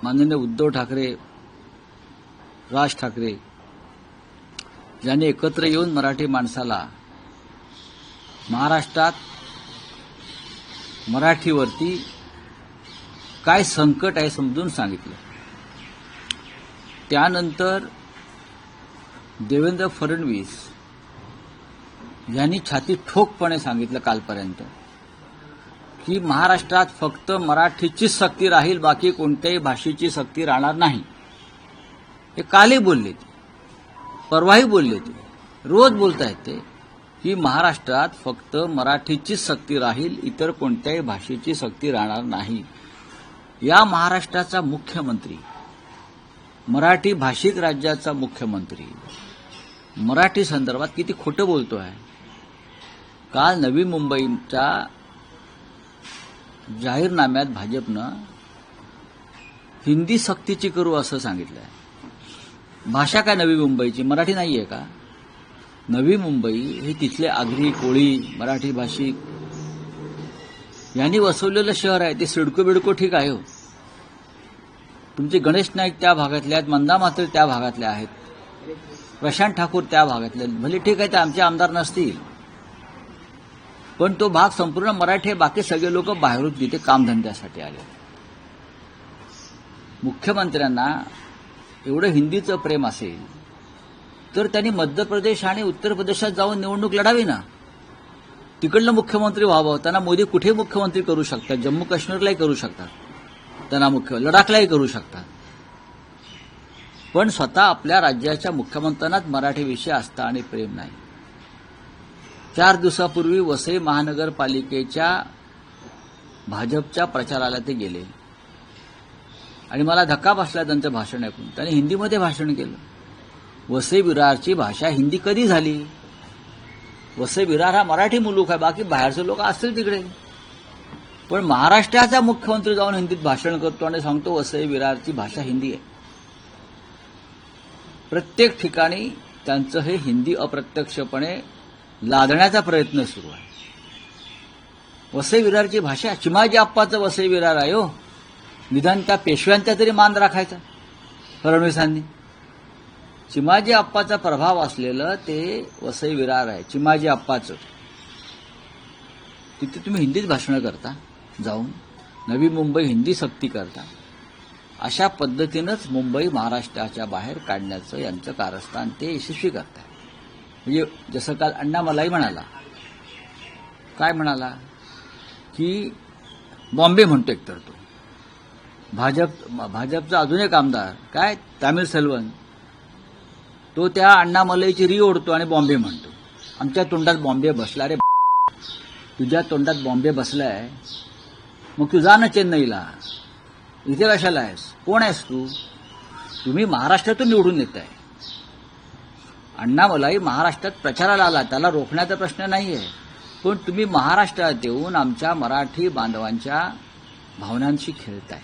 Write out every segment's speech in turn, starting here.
माननीय उद्धव ठाकरे, राज ठाकरे यांनी एकत्र येऊन मराठी माणसाला महाराष्ट्रात मराठीवरती काय संकट आहे समजून सांगितलं। त्यानंतर देवेंद्र फडणवीस यांनी छाती ठोकपणे सांगितलं कालपर्यंत की महाराष्ट्रात फक्त मराठीचीच सक्ती राहील, बाकी कोणत्याही भाषेची सक्ती राहणार नाही। हे कालही बोलले ते, परवाही बोलले ते, रोज बोलतायत ते की महाराष्ट्रात फक्त मराठीचीच सक्ती राहील, इतर कोणत्याही भाषेची सक्ती राहणार नाही। या महाराष्ट्राचा मुख्यमंत्री, मराठी भाषिक राज्याचा मुख्यमंत्री मराठी संदर्भात किती खोटं बोलतो आहे। काल नवी मुंबईच्या जाहीरनाम्यात भाजपनं हिंदी सक्तीची करू असं सांगितलंय। भाषा काय नवी मुंबईची, मराठी नाहीये का? नवी मुंबई हे तिथले आगरी, कोळी, मराठी भाषिक यांनी वसवलेलं शहर आहे। ते सिडको बिडको ठीक आहे हो, तुमचे गणेश नाईक त्या भागातले आहेत, मंदा मात्र त्या भागातले आहेत, प्रशांत ठाकूर त्या भागातले, भले ठीक आहे, ते आमचे आमदार नसतील, पण तो भाग संपूर्ण मराठी आहे। बाकी सगळे लोक बाहेरून तिथे कामधंद्यासाठी आले। मुख्यमंत्र्यांना एवढं हिंदीचं प्रेम असेल तर त्यांनी मध्य प्रदेश आणि उत्तर प्रदेशात जाऊन निवडणूक लढावी ना, तिकडलं मुख्यमंत्री व्हावं। त्यांना मोदी कुठे मुख्यमंत्री करू शकतात, जम्मू काश्मीरलाही करू शकतात, त्यांना लडाखलाही करू शकतात, पण स्वतः आपल्या राज्याच्या मुख्यमंत्र्यांनाच मराठीविषयी आस्था आणि प्रेम नाही। 4 दिवसापूर्वी वसई महानगरपालिकेच्या भाजपच्या प्रचाराला ते गेले आणि मला धक्का बसला त्यांचं भाषण ऐकून। त्यांनी हिंदीमध्ये भाषण केलं। वसई विरारची भाषा हिंदी कधी झाली? वसई विरार हा मराठी मुलूक आहे, बाकी बाहेरचे लोक असतील तिकडे, पण महाराष्ट्राचा मुख्यमंत्री जाऊन हिंदीत भाषण करतो आणि सांगतो वसई विरारची भाषा हिंदी आहे। प्रत्येक ठिकाणी त्यांचं हे हिंदी अप्रत्यक्षपणे लादण्याचा प्रयत्न सुरू आहे। वसई विरारची भाषा चिमाजी आप्पाचं वसई विरार आहे हो, निदान त्या पेशव्यांचा तरी मान राखायचा फडणवीसांनी। चिमाजी आप्पाचा प्रभाव असलेलं ते वसई विरार आहे, चिमाजी आप्पाचं। तिथे तुम्ही हिंदीत भाषणं करता, जाऊन नवी मुंबई हिंदी सक्ती करता। अशा पद्धतीनंच मुंबई महाराष्ट्राच्या बाहेर काढण्याचं यांचं कारस्थान ते यशस्वी करतात। म्हणजे जसं काल अण्णामलाई म्हणाला, काय म्हणाला की बॉम्बे म्हणतो एकतर तो भाजपचा अजून एक आमदार काय तामिळ सेल्वन, तो त्या अण्णामलाईची री ओढतो आणि बॉम्बे म्हणतो। आमच्या तोंडात बॉम्बे बसला रे, तुझ्या तोंडात बॉम्बे बसलाय, मग तू जा ना चेन्नईला, इथे कशाला आहेस? कोण आहेस तू? तुम्ही महाराष्ट्रातून निवडून येताय। अण्णामलाई महाराष्ट्रात प्रचाराला आला, त्याला रोखण्याचा प्रश्न नाहीये, पण तुम्ही महाराष्ट्रात येऊन आमच्या मराठी बांधवांच्या भावनांशी खेळताय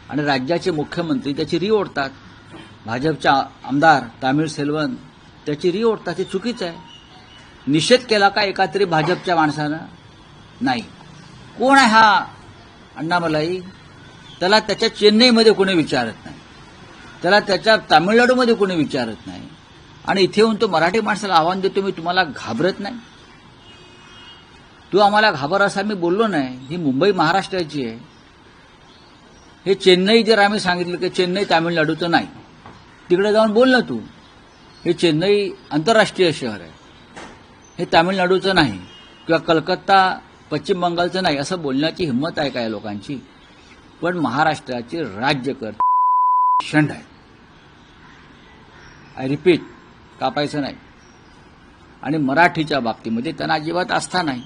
आणि राज्याचे मुख्यमंत्री त्याची री ओढतात। भाजपच्या आमदार तामिळ सेल्वन त्याची री ओढतात, हे चुकीचं आहे। निषेध केला का एका तरी भाजपच्या माणसानं? नाही। कोण आहे हा अण्णामलाई? त्याला त्याच्या चेन्नईमध्ये कोणी विचारत नाही, त्याला त्याच्या तामिळनाडूमध्ये कोणी विचारत नाही, आणि इथे येऊन तो मराठी माणसाला आव्हान देतो, मी तुम्हाला घाबरत नाही? तू आम्हाला घाबर असा मी बोललो नाही। ही मुंबई महाराष्ट्राची आहे। हे चेन्नई जर आम्ही सांगितलं की चेन्नई तामिळनाडूचं नाही, तिकडे जाऊन बोल ना तू, हे चेन्नई आंतरराष्ट्रीय शहर आहे, हे तामिळनाडूचं नाही, किंवा कलकत्ता पश्चिम बंगालचं नाही, असं बोलण्याची हिंमत आहे का या लोकांची? पण महाराष्ट्राचे राज्यकर्ते शंड आहेत। आय रिपीट, कापायचं नाही। आणि मराठीच्या बाबतीमध्ये त्यांना अजिबात आस्था नाही,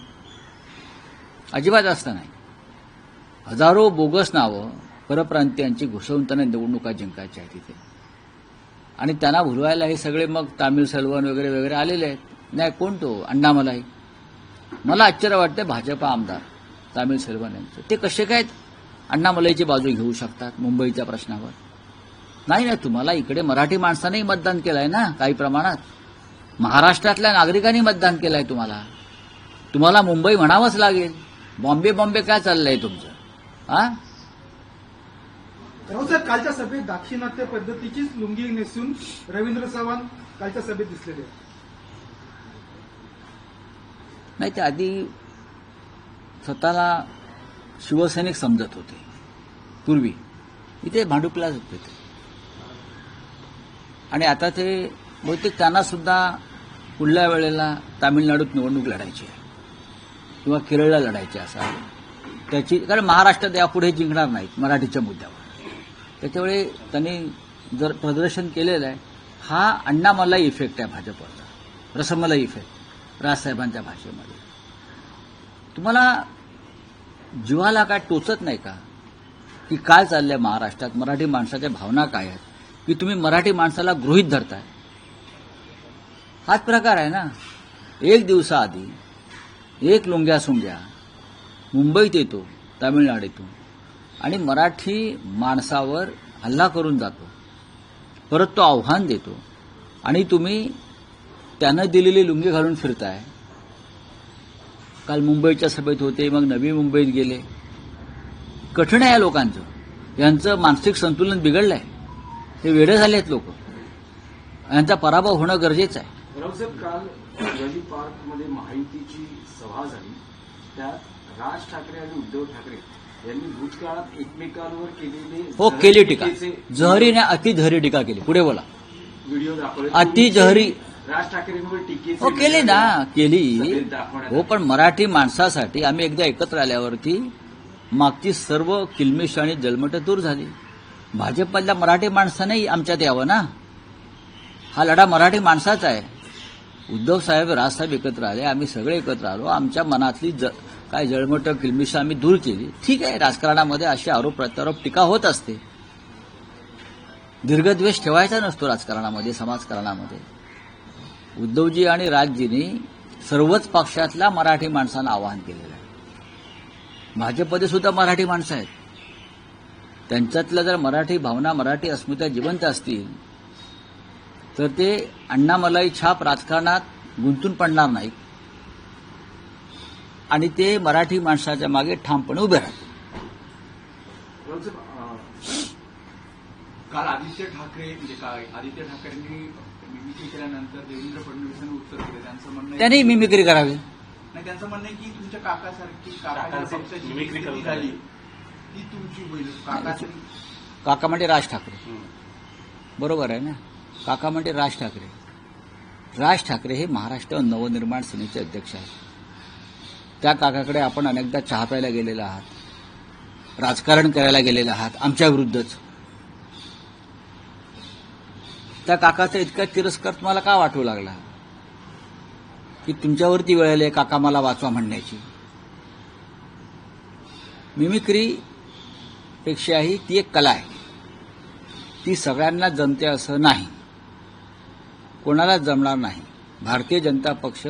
अजिबात आस्था नाही। हजारो बोगस नावं परप्रांतीयांची घुसवून त्यांना निवडणुका जिंकायच्या आहेत तिथे, आणि त्यांना भुलवायला हे सगळे मग तामिळ सेल्वन वगैरे वगैरे आलेले आहेत। नाही, कोण तो अण्णामलाई? मला आश्चर्य वाटतं भाजपा आमदार तामिळ सेल्वन यांचं, ते कसे काय अण्णामलाईची बाजू घेऊ शकतात मुंबईच्या प्रश्नावर? नाही ना, तुम्हाला इकडे मराठी माणसांनी मतदान केलंय ना, काही प्रमाणात महाराष्ट्रातल्या नागरिकांनी मतदान केलंय तुम्हाला, तुम्हाला मुंबई म्हणावंच लागेल। बॉम्बे बॉम्बे काय चाललंय तुमचं? राऊसाहेब, कालच्या सभेत दाक्षिणात्य पद्धतीचीच लुंगी नेसून रवींद्र चव्हाण कालच्या सभेत दिसलेले आहेत. नाही, ते आधी स्वतःला शिवसैनिक समजत होते. पूर्वी इथे भांडुपलाच होते ते. आणि आता ते बहुतेक त्यांना सुद्धा पुढल्या वेळेला तामिळनाडूत निवडणूक लढायची आहे किंवा केरळला लढायची असा त्याची, कारण महाराष्ट्रात यापुढे जिंकणार नाहीत मराठीच्या मुद्द्यावर. त्याच्यामुळे त्यांनी जर प्रदर्शन केलेलं आहे, हा अण्णामलाई इफेक्ट आहे भाजपचा, रसमलाई इफेक्ट राजसाहेबांच्या भाषेमध्ये. तुम्हाला जीवाला काय टोचत नाही का की काय चाललंय महाराष्ट्रात, मराठी माणसाच्या भावना काय आहेत, की तुम्ही मराठी माणसाला गृहीत धरताय? हाच प्रकार आहे ना. एक दिवसाआधी एक लुंग्या सुंग्या मुंबईत येतो तामिळनाडूतून आणि मराठी माणसावर हल्ला करून जातो, परत तो आव्हान देतो आणि तुम्ही त्यानं दिलेली लुंगी घालून फिरताय. काल मुंबईच्या सभेत होते, मग नवी मुंबईत गेले. कठीण आहे या लोकांचं, यांचं मानसिक संतुलन बिघडलंय, हे वेडे झाले आहेत लोक, यांचा पराभव होणं गरजेचं आहे. रावसाहेब, काल शिवाजी पार्कमध्ये महायुतीची सभा झाली. त्यात राज ठाकरे आणि उद्धव ठाकरे यांनी भूतकाळात एकमेकांवर केलेले हो, केली टीका, जहरीने अतिजहरी टीका केली. पुढे बोला. व्हिडिओ दाखवले, अतिजहरी राज ठाकरेंवर टीकेचे हो केली ना, केली सभेत दाखवण्यात हो. पण मराठी माणसासाठी आम्ही एकदा एकत्र आल्यावरती मागची सर्व किलमिश आणि जलमट दूर झाली. भाजपमधल्या मराठी माणसाने आमच्यात यावं ना. हा लढा मराठी माणसाचा आहे. उद्धव साहेब, राजसाहेब एकत्र आले, आम्ही सगळे एकत्र आलो. आमच्या मनातली काय जळमट किलमिश आम्ही दूर केली. ठीक आहे, राजकारणामध्ये असे आरोप प्रत्यारोप टीका होत असते. दीर्घद्वेष ठेवायचा नसतो राजकारणामध्ये, समाजकारणामध्ये. उद्धवजी आणि राजजींनी सर्वच पक्षातल्या मराठी माणसांना आवाहन केलेलं आहे. भाजपमध्ये सुद्धा मराठी माणसं आहेत. त्यांच्यातल्या जर मराठी भावना, मराठी अस्मिता जिवंत असतील तर ते अण्णामलाई छाप राजकारणात गुंतून पडणार नाहीत आणि ते मराठी माणसाच्या मागे ठामपणे उभे राहतील. काल आदित्य ठाकरे म्हणजे काय आदित्य ठाकरेंनी मिमिक्री केल्यानंतर देवेंद्र फडणवीसांनी उत्तर दिलं. त्यांचं म्हणणं त्यांनी मिमिक्री करावी. नाही, त्यांचं म्हणणं आहे की तुमच्या काकासारखी काकाच्या पक्षाची मिमिक्री स्थिती झाली ती तुमची होईल. काकाची काका म्हणजे राज ठाकरे, बरोबर आहे ना. काका म्हणजे राज ठाकरे. राज ठाकरे हे महाराष्ट्र नवनिर्माण सेनेचे अध्यक्ष आहेत. त्या काकाकडे आपण अनेकदा चहा प्यायला गेलेला आहात, राजकारण करायला गेलेला आहात आमच्या विरुद्धच. त्या काकाचा इतका तिरस्कार तुम्हाला का वाटू लागला की तुमच्यावरती वेळ आली काका मला वाचवा म्हणण्याची? मिमिक्री पेक्षाही ती एक कला आहे. ती सगळ्यांना जमते असं नाही, कोणाला जमणार नाही. भारतीय जनता पक्ष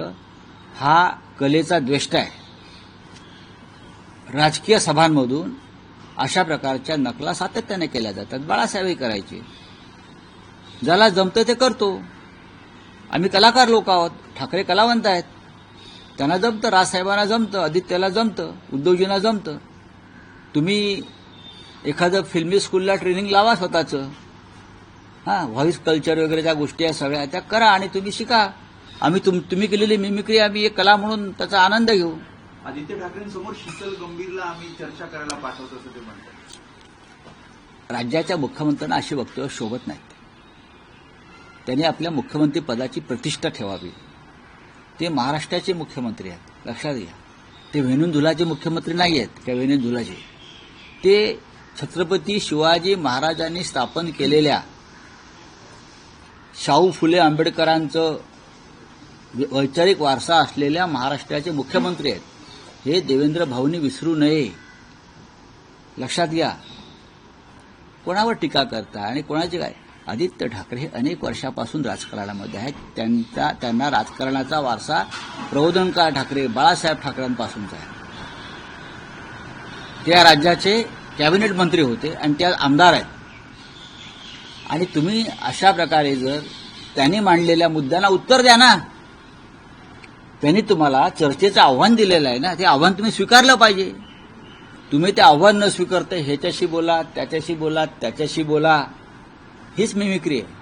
हा कलेचा द्वेष्टा आहे. राजकीय सभांमधून अशा प्रकारच्या नकला सातत्याने केल्या जातात. बाळासाहेबही करायचे. ज्याला जमतं ते करतो. आम्ही कलाकार लोक आहोत, ठाकरे कलावंत आहेत, त्यांना जमतं, राजसाहेबांना जमतं, आदित्यला जमतं, उद्धवजींना जमतं. तुम्ही एखादं फिल्मी स्कूलला ट्रेनिंग लावा स्वतःचं, व्हॉइस कल्चर वगैरे ज्या गोष्टी आहेत सगळ्या त्या करा आणि तुम्ही शिका. आम्ही तुम्ही केलेली मिमिक्री आम्ही एक कला म्हणून त्याचा आनंद घेऊ. आदित्य ठाकरेंसमोर शीतल गंभीरला आम्ही चर्चा करायला पाठवतो असं ते म्हणतात. राज्याच्या मुख्यमंत्र्यांना अशी वक्तव्य शोभत नाहीत. त्यांनी आपल्या मुख्यमंत्री पदाची प्रतिष्ठा ठेवावी. ते महाराष्ट्राचे मुख्यमंत्री आहेत, लक्षात घ्या. ते वेणुधुलाचे मुख्यमंत्री नाही आहेत किंवा वेणुधुलाचे. ते छत्रपती शिवाजी महाराजांनी स्थापन केलेल्या शाहू फुले आंबेडकरांचं वैचारिक वारसा असलेल्या महाराष्ट्राचे मुख्यमंत्री आहेत. हे देवेंद्र भाऊंनी विसरू नये, लक्षात घ्या. कोणावर टीका करता आणि कोणाची काय? आदित्य ठाकरे हे अनेक वर्षापासून राजकारणामध्ये आहेत. त्यांना राजकारणाचा वारसा प्रबोधनकार ठाकरे, बाळासाहेब ठाकरेंपासूनचा आहे. ते या राज्याचे कॅबिनेट मंत्री होते आणि ते आमदार आहेत. आणि तुम्ही अशा प्रकारे जर त्यांनी मांडलेल्या मुद्द्यांना उत्तर द्या ना. त्यांनी तुम्हाला चर्चेचं आव्हान दिलेलं आहे ना, ते आव्हान तुम्ही स्वीकारलं पाहिजे. तुम्ही ते आव्हान न स्वीकारता ह्याच्याशी बोला, त्याच्याशी बोला, त्याच्याशी बोला, हीच मिमिक्री आहे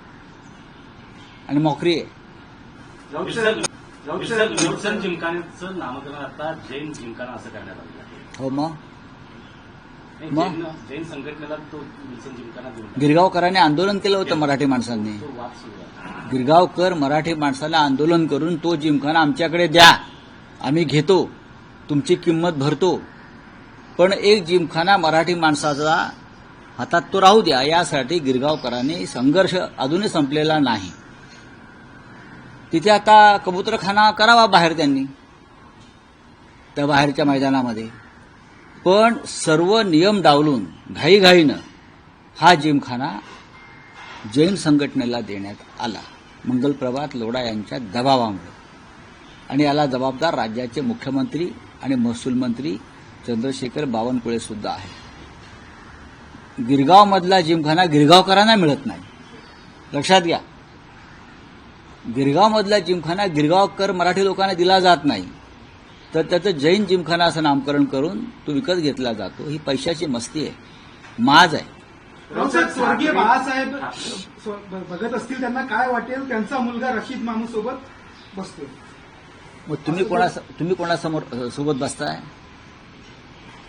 आणि मॉकरी आहे. राऊत साहेब, राऊत साहेब, विल्सन जिमखान्याचं नामकरण आता जैन जिमखाना असं करण्यात आलेलं आहे. हो मग नाही, मग? जैन संघटनेला तो विल्सन जिमखाना देऊन टाकला. गिरगावकरांनी आंदोलन केलं होतं मराठी माणसांनी. तो वाद सुरू आहे. गिरगावकर मराठी माणसाला आंदोलन करून तो जिमखाना आमच्याकडे द्या, आम्ही घेतो, तुमची किंमत भरतो, पण एक जिमखाना मराठी माणसाचा हातात तो राहू द्या, यासाठी गिरगावकरांनी संघर्ष अजूनही संपलेला नाही. तिथे आता कबूतरखाना करावा बाहेर त्यांनी, त्या बाहेरच्या मैदानामध्ये, पण सर्व नियम डावलून घाईघाईनं हा जिमखाना जैन संघटनेला देण्यात आला मंगलप्रभात लोढा यांच्या दबावामुळे. आणि याला जबाबदार राज्याचे मुख्यमंत्री आणि महसूल मंत्री चंद्रशेखर बावनकुळे सुद्धा आहे. गिरगावमधला जिमखाना गिरगावकरांना मिळत नाही, लक्षात घ्या. गिरगावमधला जिमखाना गिरगावकर मराठी लोकांना दिला जात नाही, तर त्याचं जैन जिमखाना असं नामकरण करून तो विकत घेतला जातो. ही पैशाची मस्ती आहे, माज आहे. राऊत साहेब, स्वर्गीय बाळासाहेब बघत असतील, त्यांना काय वाटेल? त्यांचा मुलगा रशीद मामू सोबत बसतोय. मग तुम्ही कोणासमोर सोबत बसताय?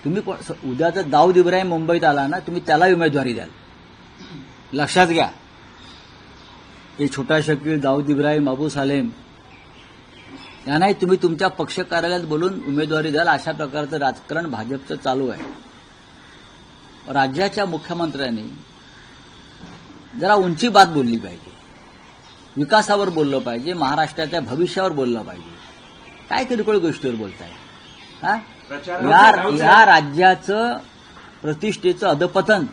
तुम्ही उद्या जर दाऊद इब्राहिम मुंबईत आला ना, तुम्ही त्याला उमेदवारी द्याल, लक्षात घ्या. हे छोटा शकील, दाऊद इब्राहिम, अबू सालेम यांनाही तुम्ही तुमच्या पक्ष कार्यालयात बोलून उमेदवारी द्याल. अशा प्रकारचं राजकारण भाजपचं चालू आहे. राज्याच्या मुख्यमंत्र्यांनी जरा उंची बात बोलली पाहिजे, विकासावर बोललं पाहिजे, महाराष्ट्राच्या भविष्यावर बोललं पाहिजे. काय किरकोळ गोष्टीवर बोलताय? हा? या राज्याचं प्रतिष्ठेचं अधपतन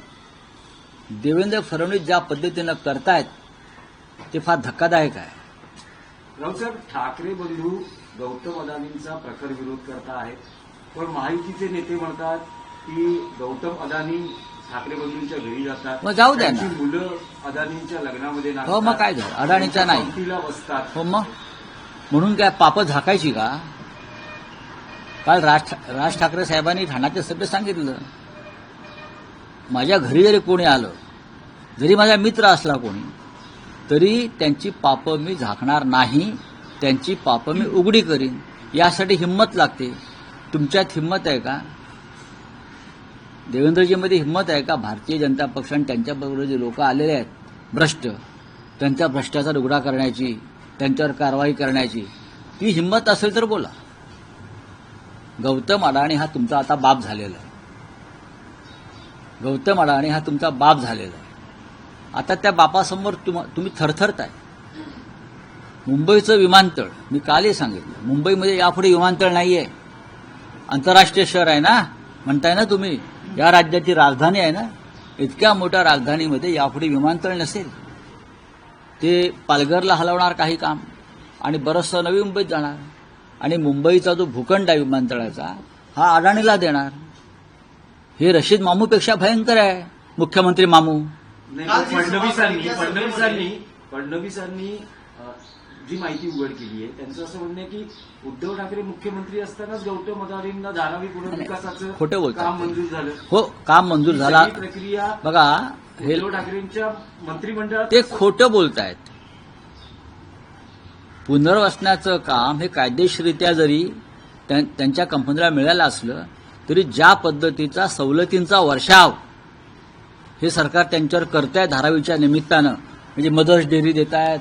देवेंद्र फडणवीस ज्या पद्धतीनं करतायत ते फार धक्कादायक आहे. राऊत साहेब, ठाकरे बंधू गौतम अदानींचा प्रखर विरोध करत आहेत, पण महायुतीचे नेते म्हणतात की गौतम अदानी ठाकरे बंधूंच्या घरी जातात, मग जाऊ द्या ना. त्यांची मुलं अदानींच्या लग्नामध्ये नाचतात, हो, मग काय झालं? अदानीचा नाही. पंक्तीला बसतात. हो, मग म्हणून काय पापं झाकायची का? काल राज ठाकरे साहेबांनी ठाण्याच्या सभेत सांगितलं, माझ्या घरी जरी कोणी आलं, जरी माझा मित्र असला कोणी, तरी त्यांची पापं मी झाकणार नाही, त्यांची पापं मी उघडी करीन. यासाठी हिंमत लागते. तुमच्यात हिंमत आहे का? देवेंद्रजीमध्ये हिंमत आहे का? भारतीय जनता पक्ष आणि त्यांच्याबरोबर जे लोक आलेले आहेत भ्रष्ट, त्यांचा भ्रष्टाचार उघडा करण्याची, त्यांच्यावर कारवाई करण्याची ती हिंमत असेल तर बोला. गौतम अडाणी हा तुमचा आता बाप झालेला आहे. गौतम अडाणी हा तुमचा बाप झालेला आहे. आता त्या बापासमोर तुम्ही थरथरताय. मुंबईचं विमानतळ, मी कालही सांगितलं, मुंबईमध्ये यापुढे विमानतळ नाहीये. आंतरराष्ट्रीय शहर आहे ना, म्हणताय ना तुम्ही, या राज्याची राजधानी आहे ना. इतक्या मोठ्या राजधानीमध्ये यापुढे विमानतळ नसेल. ते पालघरला हलवणार काही काम आणि बरंचसं नवी मुंबईत जाणार. आणि मुंबईचा जो भूखंड आहे विमानतळाचा, हा अडाणीला देणार. हे रशीद मामूपेक्षा भयंकर आहे, मुख्यमंत्री मामू. फडणवीसांनी जी माहिती उघड केली आहे, त्यांचं असं म्हणणं आहे की उद्धव ठाकरे मुख्यमंत्री असतानाच गौतम अदानींना धारावी पुनर्विकासाचं खोटं बोलतात. काम मंजूर झालं. हो, काम मंजूर झाला. ही प्रक्रिया बघा, हे उद्धव ठाकरेंच्या मंत्रिमंडळात ते खोटं बोलतायत. पुनर्वसनाचं काम हे कायदेशीररित्या जरी त्यांच्या कंपनीला मिळालं असलं, तरी ज्या पद्धतीचा सवलतींचा वर्षाव हे सरकार त्यांच्यावर करत आहे धारावीच्या निमित्तानं, म्हणजे मदर्स डेअरी देत आहेत,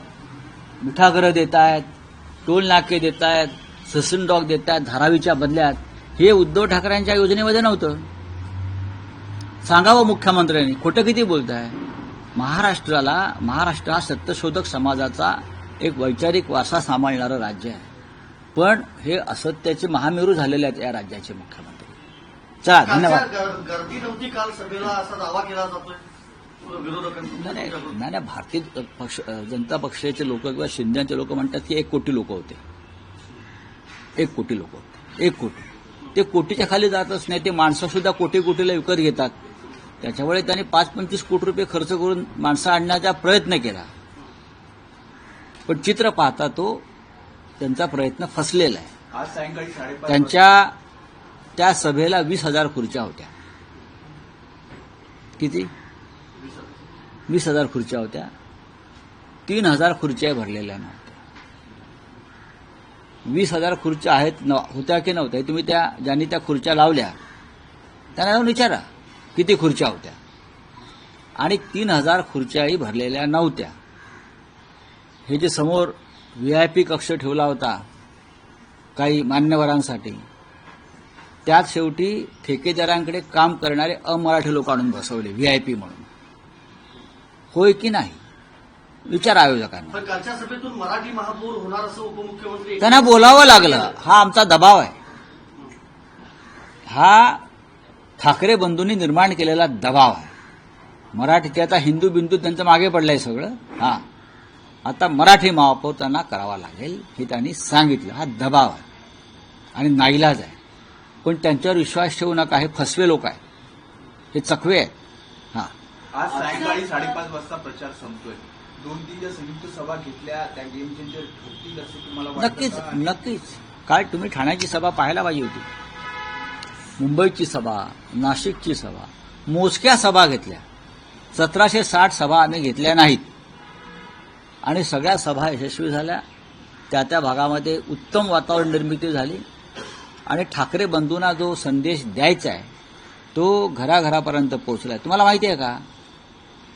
मिठागरं देत आहेत, टोल नाके देत आहेत, ससून डॉग देत आहेत धारावीच्या बदल्यात, हे उद्धव ठाकरेंच्या योजनेमध्ये नव्हतं. सांगावं मुख्यमंत्र्यांनी, खोटं किती बोलताय? महाराष्ट्र हा सत्यशोधक समाजाचा एक वैचारिक वारसा सांभाळणारं राज्य आहे, पण हे असत्याचे महामेरू झालेले आहेत या राज्याचे मुख्यमंत्री. चला, धन्यवाद. गर्दी नव्हती काल सभेला असा दावा केला जातोय विरोधकांनी. नाही, भारतीय जनता पक्षाचे लोक किंवा शिंदेचे लोक म्हणतात की 1 कोटी लोक होते. 1 कोटी लोक होते. 1 कोटी. ते कोटीच्या खाली जातच नाही. ते माणसं सुद्धा कोटीला विकत घेतात. त्याच्यामुळे त्यांनी 5-25 कोटी रुपये खर्च करून माणसं आणण्याचा प्रयत्न केला, पण चित्र पाहता तो त्यांचा प्रयत्न फसलेला आहे. आज सायंकाळी 5:30 त्यांच्या त्या सभेला 20,000 खुर्च्या होत्या. किती 20,000 खुर्च्या होत्या. 3,000 खुर्च्या भरलेल्या नव्हत्या. 20,000 खुर्च्या होत्या की नव्हत्या तुम्ही ज्यांनी त्या खुर्च्या लावल्या त्यांना जाऊन विचारा किती खुर्च्या होत्या. आणि 3,000 खुर्च्याही भरलेल्या नव्हत्या. हे जे समोर VIP कक्ष ठेवला होता काही मान्यवरांसाठी, त्यात शेवटी ठेकेदारांकडे काम करणारे अमराठी लोक आणून बसवले VIP म्हणून. होय की नाही विचार आयोजकांना. पण कालच्या सभेतून मराठी महापौर होणार असं उपमुख्यमंत्री त्यांना बोलावं लागलं. हा आमचा दबाव आहे. हा ठाकरे बंधूंनी निर्माण केलेला दबाव आहे. मराठीचे आता हिंदू बिंदू त्यांचं मागे पडलंय सगळं. हा आता मराठी महापौर त्यांना करावा लागेल हे त्यांनी सांगितलं. हा दबाव आहे आणि नाईलाज आहे. पण त्यांच्यावर विश्वास ठेवू नका. हे फसवे लोक आहेत. हे चकवे आहेत. हा आज सायंकाळी 5:30 वाजता प्रचार संपतोय. 2-3 ज्या संयुक्त सभा घेतल्या त्या गेम चेंजर ठरतील असं तुम्हाला नक्कीच वाटतं का? नक्कीच. काल तुम्ही ठाण्याची सभा पाहायला पाहिजे होती. मुंबईची सभा, नाशिकची सभा, मोजक्या सभा घेतल्या. 1760 सभा आम्ही घेतल्या नाहीत आणि सगळ्या सभा यशस्वी झाल्या. त्या भागामध्ये उत्तम वातावरण निर्मिती झाली आणि ठाकरे बंधूंना जो संदेश द्यायचा आहे तो घराघरापर्यंत पोहोचलाय. तुम्हाला माहिती आहे का,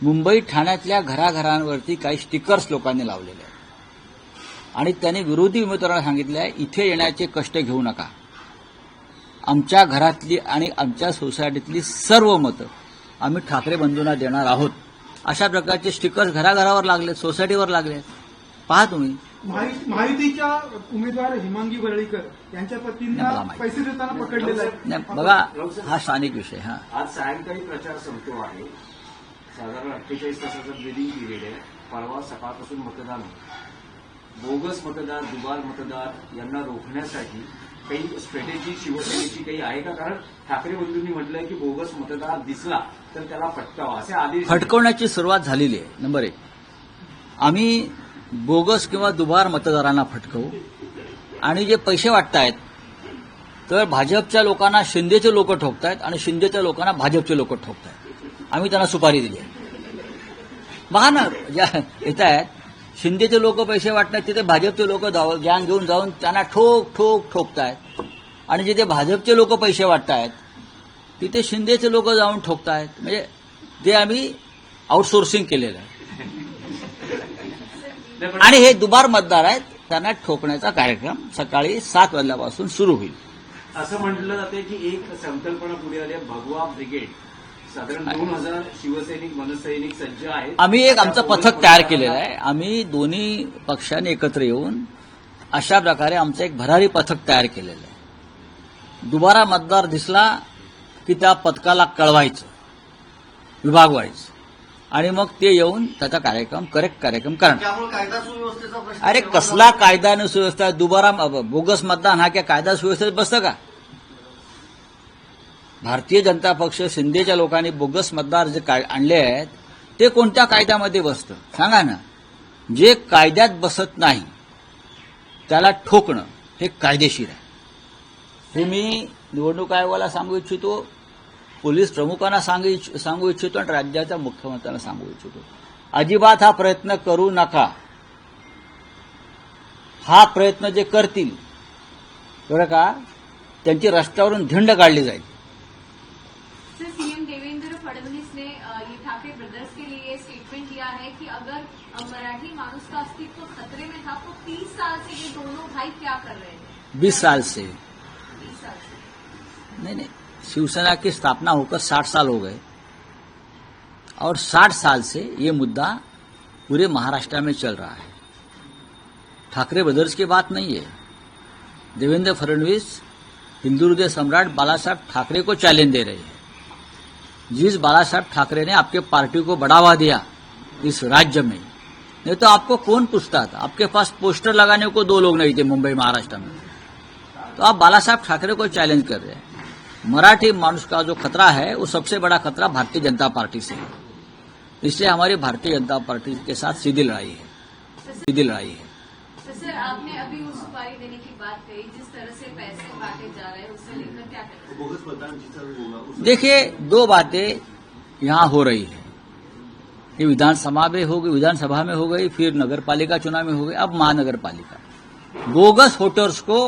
मुंबई ठाण्यातल्या घराघरांवरती काही स्टिकर्स लोकांनी लावलेले आहेत आणि त्यांनी विरोधी उमेदवारांना सांगितलं आहे इथे येण्याचे कष्ट घेऊ नका. आमच्या घरातली आणि आमच्या सोसायटीतली सर्व मतं आम्ही ठाकरे बंधूंना देणार आहोत. अशा प्रकारचे स्टिकर्स घराघरावर लागले, सोसायटीवर लागले. पहा तुम्ही. महायुतीच्या उमेदवार हेमांगी वरळीकर यांच्या नाही, पतींना मला माहिती. पैसे देताना पकडलेलं आहे. नाही, बघा हा स्थानिक विषय. हा आज सायंकाळी प्रचार संपतो आहे. साधारण 48 तासाचा ब्रिदिंग पिरियड आहे. परवा सकाळपासून मतदान होतं. बोगस मतदार, दुबार मतदार यांना रोखण्यासाठी काही स्ट्रॅटेजी शिवसेनेची काही आहे का? कारण ठाकरे बंधूंनी म्हटलंय की बोगस मतदार दिसला तर त्याला फटकावा असे आदेश. फटकवण्याची सुरुवात झालेली आहे. नंबर 1, आम्ही बोगस किंवा दुबार मतदारांना फटकवू. आणि जे पैसे वाटतायत तर भाजपच्या लोकांना शिंदेचे लोक ठोकतायत आणि शिंदेच्या लोकांना भाजपचे लोक ठोकतायत. आम्ही त्यांना सुपारी दिली आहे. बघा ना, ज्या येत आहेत शिंदेचे लोक पैसे वाटतात तिथे भाजपचे लोक गॅंग घेऊन जाऊन त्यांना ठोकतायत आणि जिथे भाजपचे लोक पैसे वाटतायत तिथे शिंदेचे लोक जाऊन ठोकतायत. म्हणजे ते आम्ही आउटसोर्सिंग केलेलं आहे. आणि हे दुबार मतदार आहेत त्यांना ठोकण्याचा कार्यक्रम सकाळी 7 वाजल्यापासून सुरू होईल. असं म्हटलं जाते की एक संकल्पना पुढे आली आहे, भगवा ब्रिगेड. साधारण 2,000 शिवसैनिक मनसैनिक सज्ज आहेत. आम्ही एक आमचं पथक तयार केलेलं आहे. आम्ही दोन्ही पक्षांनी एकत्र येऊन अशा प्रकारे आमचं एक भरारी पथक तयार केलेलं आहे. दुबारा मतदार दिसला की त्या पथकाला कळवायचं, विभागवाईज, आणि मग ते येऊन त्याचा करेक्ट कार्यक्रम करणार. त्यामुळे कायदा सुव्यवस्थेचा प्रश्न अरे कसला कायदा आणि सुव्यवस्था? दुबारा बोगस मतदान हा काय कायदा सुव्यवस्थेत बसतं का? भारतीय जनता पक्ष शिंदेच्या लोकांनी बोगस मतदार जे आणले आहेत ते कोणत्या कायद्यामध्ये बसतं सांगा ना. जे कायद्यात बसत नाही त्याला ठोकणं हे कायदेशीर आहे. हे मी निवडणूक आयोगाला सांगू इच्छितो, पोलीस प्रमुखांना सांगू इच्छितो आणि राज्याच्या मुख्यमंत्र्यांना सांगू इच्छितो. अजिबात हा प्रयत्न करू नका. हा प्रयत्न जे करतील बरं का त्यांची रस्त्यावरून धिंड काढली जाईल. सर, सीएम देवेंद्र फडणवीस ने ये ठाकरे ब्रदर्स के लिए स्टेटमेंट दिया है कि अगर मराठी मानुस का अस्तित्व खतरे में था तो 30 साल से ये दोनों भाई क्या कर रहे थे? 20 साल से 20 साल से नहीं, शिवसेना की स्थापना होकर 60 साल हो गए और 60 साल से ये मुद्दा पूरे महाराष्ट्र में चल रहा है. ठाकरे ब्रदर्स की बात नहीं है. देवेंद्र फडणवीस हिंदू हृदय सम्राट बालासाहब ठाकरे को चैलेंज दे रहे हैं. जिस बालासाहब ठाकरे ने आपके पार्टी को बढ़ावा दिया इस राज्य में, नहीं तो आपको कौन पूछता था? आपके पास पोस्टर लगाने को 2 लोग नहीं थे मुंबई महाराष्ट्र में. तो आप बालासाहब ठाकरे को चैलेंज कर रहे हैं. मराठी मानुष का जो खतरा है वो सबसे बड़ा खतरा भारतीय जनता पार्टी से है. इसलिए हमारी भारतीय जनता पार्टी के साथ सीधी लड़ाई है. तो सर, आपने अभी उस सुपारी देने की बात कही, जिस तरह से पैसे बांटे जा रहे हैं उससे लेकर क्या करें? बोगस मतदान जिसं होगा देखिए 2 बातें यहां हो रही है। ये विधानसभा में हो गई, फिर नगर पालिका चुनाव में हो गई, अब महानगर पालिका। बोगस वोटर्स को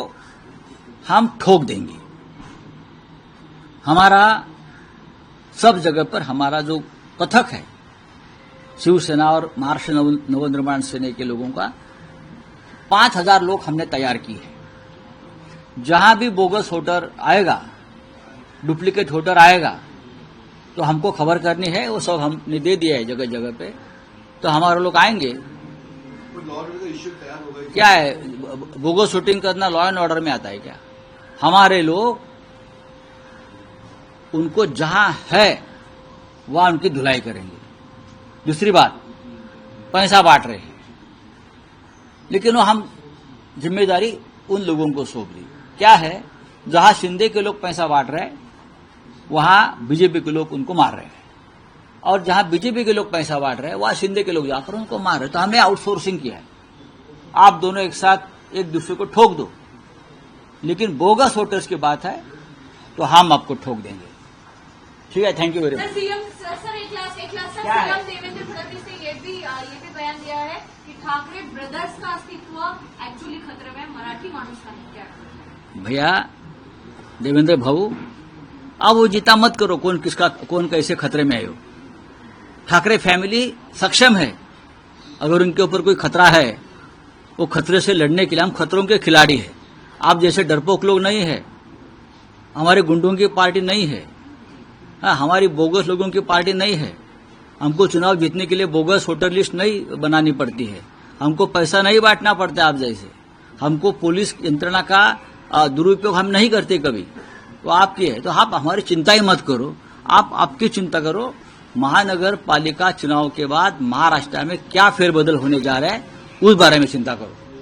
हम ठोक देंगे। हमारा सब जगह पर हमारा जो कथक है शिवसेना और महाराष्ट्र नवनिर्माण सेना के लोगों का 5000 लोग हमने तैयार किए हैं। जहां भी बोगस वोटर आएगा, डुप्लीकेट वोटर आएगा, तो हमको खबर करनी है। वो सब हमने दे दिया है जगह जगह पे, तो हमारे लोग आएंगे। क्या है बोगस वोटिंग करना? लॉ एंड ऑर्डर में आता है क्या? हमारे लोग उनको जहां है वहां उनकी धुलाई करेंगे। दूसरी बात, पैसा बांट रहे हैं, लेकिन वो हम जिम्मेदारी उन लोगों को सौंप दी। क्या है, जहां शिंदे के लोग पैसा बांट रहे हैं वहां बीजेपी के लोग उनको मार रहे हैं, और जहां बीजेपी के लोग पैसा बांट रहे हैं वहां शिंदे के लोग जाकर उनको मार रहे हैं। तो हमने आउटसोर्सिंग किया है। आप दोनों एक साथ एक दूसरे को ठोक दो, लेकिन बोगस वोटर्स की बात है तो हम आपको ठोक देंगे। ठीक है, thank you very sir much. CM sir एक लास्ट सर क्या है? सीएम देवेंद्र फडणवीस ने ये भी बयान दिया है कि ठाकरे ब्रदर्स का अस्तित्व एक्चुअली खतरे में मराठी माणूस का है। क्या भैया देवेंद्र भाऊ, अब वो जीता मत करो कौन कैसे खतरे में आयो। ठाकरे फैमिली सक्षम है। अगर उनके ऊपर कोई खतरा है, वो खतरे से लड़ने के लिए हम खतरों के खिलाड़ी हैं। आप जैसे डरपोक लोग नहीं है, हमारे गुंडों की पार्टी नहीं है, हमारी बोगस लोगों की पार्टी नहीं है। हमको चुनाव जीतने के लिए बोगस वोटर लिस्ट नहीं बनानी पड़ती है, हमको पैसा नहीं बांटना पड़ता आप जैसे, हमको पुलिस यंत्रणा का दुरुपयोग हम नहीं करते कभी। तो आपकी है, तो आप हमारी चिंता ही मत करो, आप आपकी चिंता करो। महानगर पालिका चुनाव के बाद महाराष्ट्र में क्या फेरबदल होने जा रहा है उस बारे में चिंता करो।